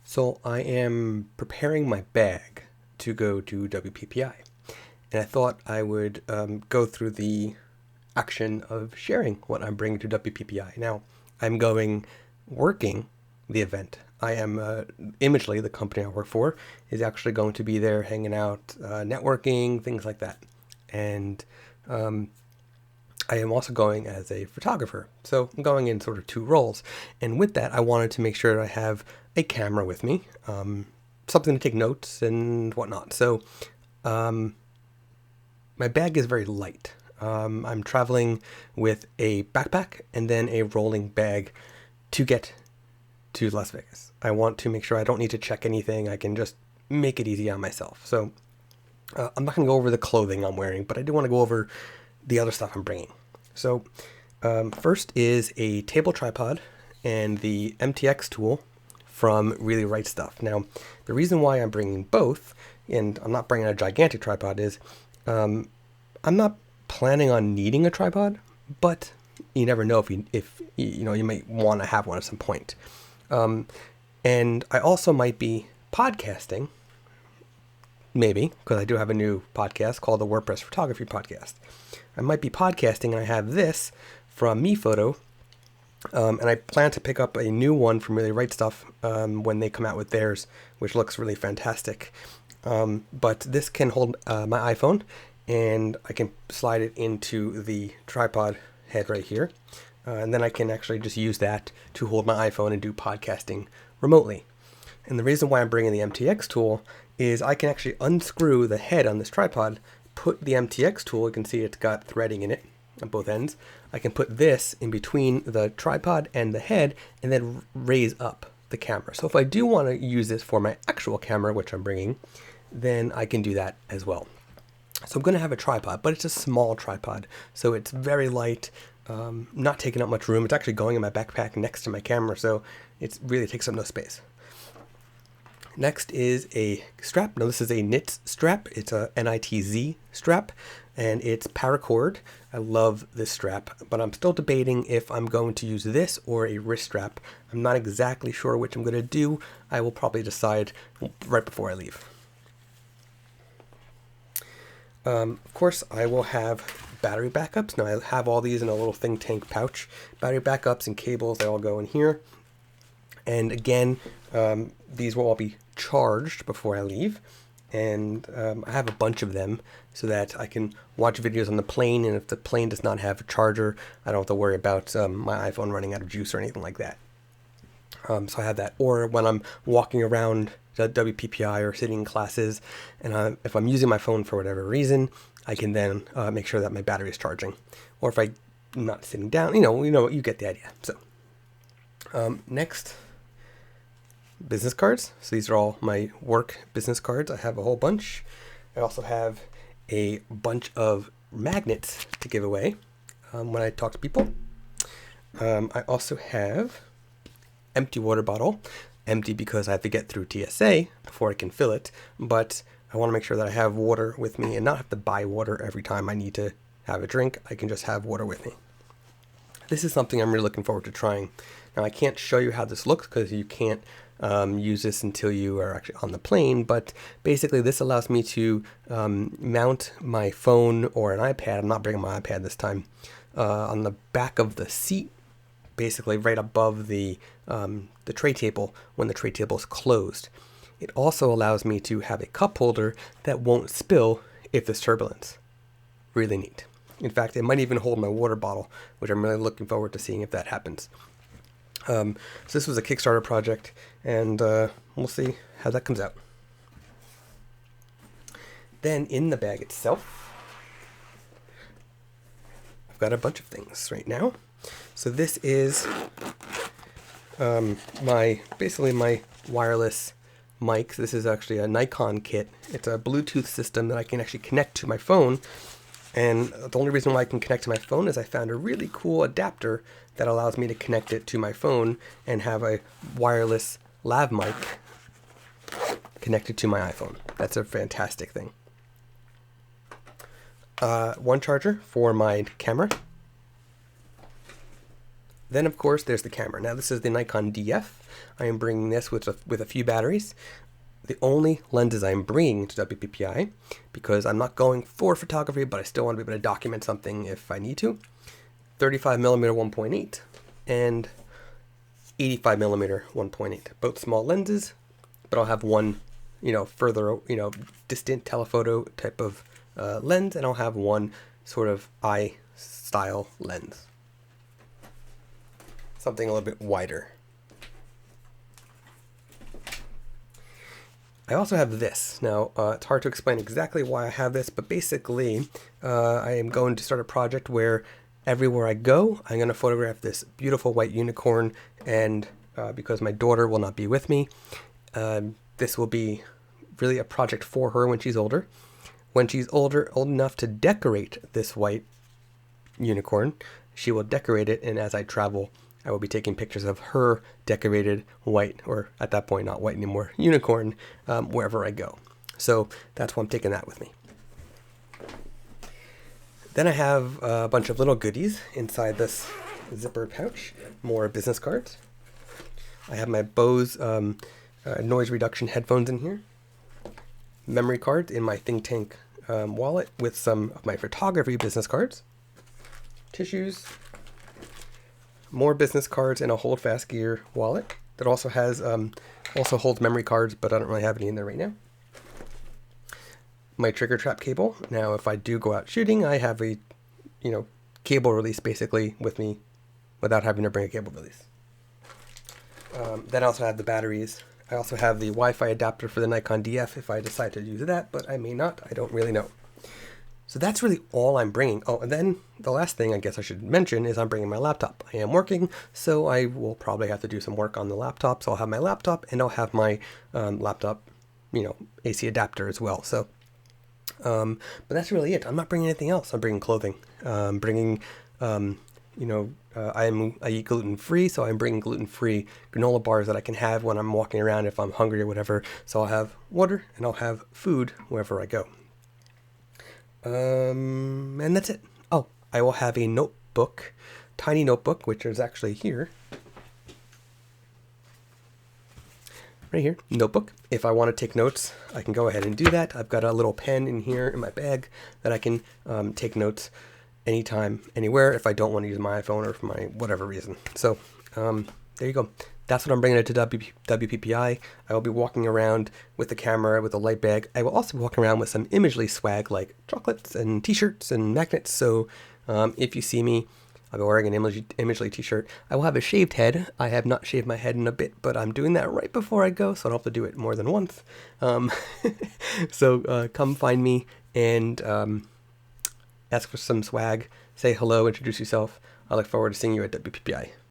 So I am preparing my bag to go to WPPI, and I thought I would go through the action of sharing what I'm bringing to WPPI. Now, I'm going working the event. I am Imagely, the company I work for, is actually going to be there hanging out, networking, things like that. And I am also going as a photographer. So I'm going in sort of two roles. And with that, I wanted to make sure that I have a camera with me, something to take notes and whatnot. So my bag is very light. I'm traveling with a backpack and then a rolling bag to get to Las Vegas. I want to make sure I don't need to check anything. I can just make it easy on myself. So I'm not going to go over the clothing I'm wearing, but I do want to go over the other stuff I'm bringing. So first is a table tripod and the MTX tool from Really Right Stuff. Now, the reason why I'm bringing both, and I'm not bringing a gigantic tripod, is I'm not planning on needing a tripod, but you never know if you might want to have one at some point. And I also might be podcasting, maybe, because I do have a new podcast called the WordPress Photography Podcast. I might be podcasting, and I have this from MePhoto, and I plan to pick up a new one from Really Right Stuff when they come out with theirs, which looks really fantastic. But this can hold my iPhone, and I can slide it into the tripod head right here. And then I can actually just use that to hold my iPhone and do podcasting remotely. And the reason why I'm bringing the MTX tool is I can actually unscrew the head on this tripod, put the MTX tool, you can see it's got threading in it on both ends. I can put this in between the tripod and the head and then raise up the camera. So if I do want to use this for my actual camera, which I'm bringing, then I can do that as well. So I'm going to have a tripod, but it's a small tripod. So it's very light, not taking up much room. It's actually going in my backpack next to my camera, so it really takes up no space. Next is a strap. Now this is a knit strap. It's a NITZ strap, and it's paracord. I love this strap, but I'm still debating if I'm going to use this or a wrist strap. I'm not exactly sure which I'm going to do. I will probably decide right before I leave. Of course, I will have battery backups. Now I have all these in a little think tank pouch. Battery backups and cables, they all go in here. And again, these will all be charged before I leave. And I have a bunch of them so that I can watch videos on the plane. And if the plane does not have a charger, I don't have to worry about my iPhone running out of juice or anything like that. So I have that. Or when I'm walking around WPPI or sitting in classes, and if I'm using my phone for whatever reason, I can then make sure that my battery is charging. Or if I'm not sitting down, you get the idea. So next, business cards. So these are all my work business cards. I have a whole bunch. I also have a bunch of magnets to give away when I talk to people. I also have empty water bottle. Empty because I have to get through TSA before I can fill it, but I want to make sure that I have water with me and not have to buy water every time I need to have a drink. I can just have water with me. This is something I'm really looking forward to trying. Now, I can't show you how this looks because you can't use this until you are actually on the plane, but basically this allows me to mount my phone or an iPad. I'm not bringing my iPad this time, on the back of the seat, basically right above the tray table when the tray table is closed. It also allows me to have a cup holder that won't spill if there's turbulence. Really neat. In fact, it might even hold my water bottle, which I'm really looking forward to seeing if that happens. So this was a Kickstarter project, and we'll see how that comes out. Then in the bag itself, I've got a bunch of things right now. So this is my wireless mic. This is actually a Nikon kit. It's a Bluetooth system that I can actually connect to my phone. And the only reason why I can connect to my phone is I found a really cool adapter that allows me to connect it to my phone and have a wireless lav mic connected to my iPhone. That's a fantastic thing. one charger for my camera. Then, of course, there's the camera. Now, this is the Nikon DF. I am bringing this with a few batteries. The only lenses I'm bringing to WPPI, because I'm not going for photography, but I still want to be able to document something if I need to. 35mm 1.8 and 85mm 1.8. Both small lenses, but I'll have one, further, distant telephoto type of lens, and I'll have one sort of eye style lens. Something a little bit wider. I also have this. Now, it's hard to explain exactly why I have this, but basically, I am going to start a project where everywhere I go, I'm going to photograph this beautiful white unicorn, and because my daughter will not be with me, this will be really a project for her when she's older. When she's old enough to decorate this white unicorn, she will decorate it, and as I travel, I will be taking pictures of her decorated white, or at that point not white anymore, unicorn, wherever I go. So that's why I'm taking that with me. Then I have a bunch of little goodies inside this zipper pouch, more business cards. I have my Bose noise reduction headphones in here. Memory cards in my Think Tank wallet with some of my photography business cards. Tissues. More business cards in a Hold Fast Gear wallet that also has also holds memory cards, but I don't really have any in there right now. My trigger trap cable. Now, if I do go out shooting, I have a cable release basically with me, without having to bring a cable release. Then I also have the batteries. I also have the Wi-Fi adapter for the Nikon DF if I decide to use that, but I may not. I don't really know. So that's really all I'm bringing. Oh, and then the last thing I guess I should mention is I'm bringing my laptop. I am working, so I will probably have to do some work on the laptop. So I'll have my laptop, and I'll have my laptop, AC adapter as well. So, but that's really it. I'm not bringing anything else. I'm bringing clothing. I'm bringing, I eat gluten-free, so I'm bringing gluten-free granola bars that I can have when I'm walking around if I'm hungry or whatever. So I'll have water, and I'll have food wherever I go. And that's it. Oh, I will have a notebook, tiny notebook, which is actually here. Right here, notebook. If I want to take notes, I can go ahead and do that. I've got a little pen in here in my bag that I can take notes anytime, anywhere, if I don't want to use my iPhone or for my whatever reason. So, there you go. That's what I'm bringing it to WPPI. I will be walking around with the camera, with a light bag. I will also be walking around with some Imagely swag like chocolates and t-shirts and magnets. So if you see me, I'll be wearing an Imagely t-shirt. I will have a shaved head. I have not shaved my head in a bit, but I'm doing that right before I go, so I don't have to do it more than once. So come find me and ask for some swag. Say hello, introduce yourself. I look forward to seeing you at WPPI.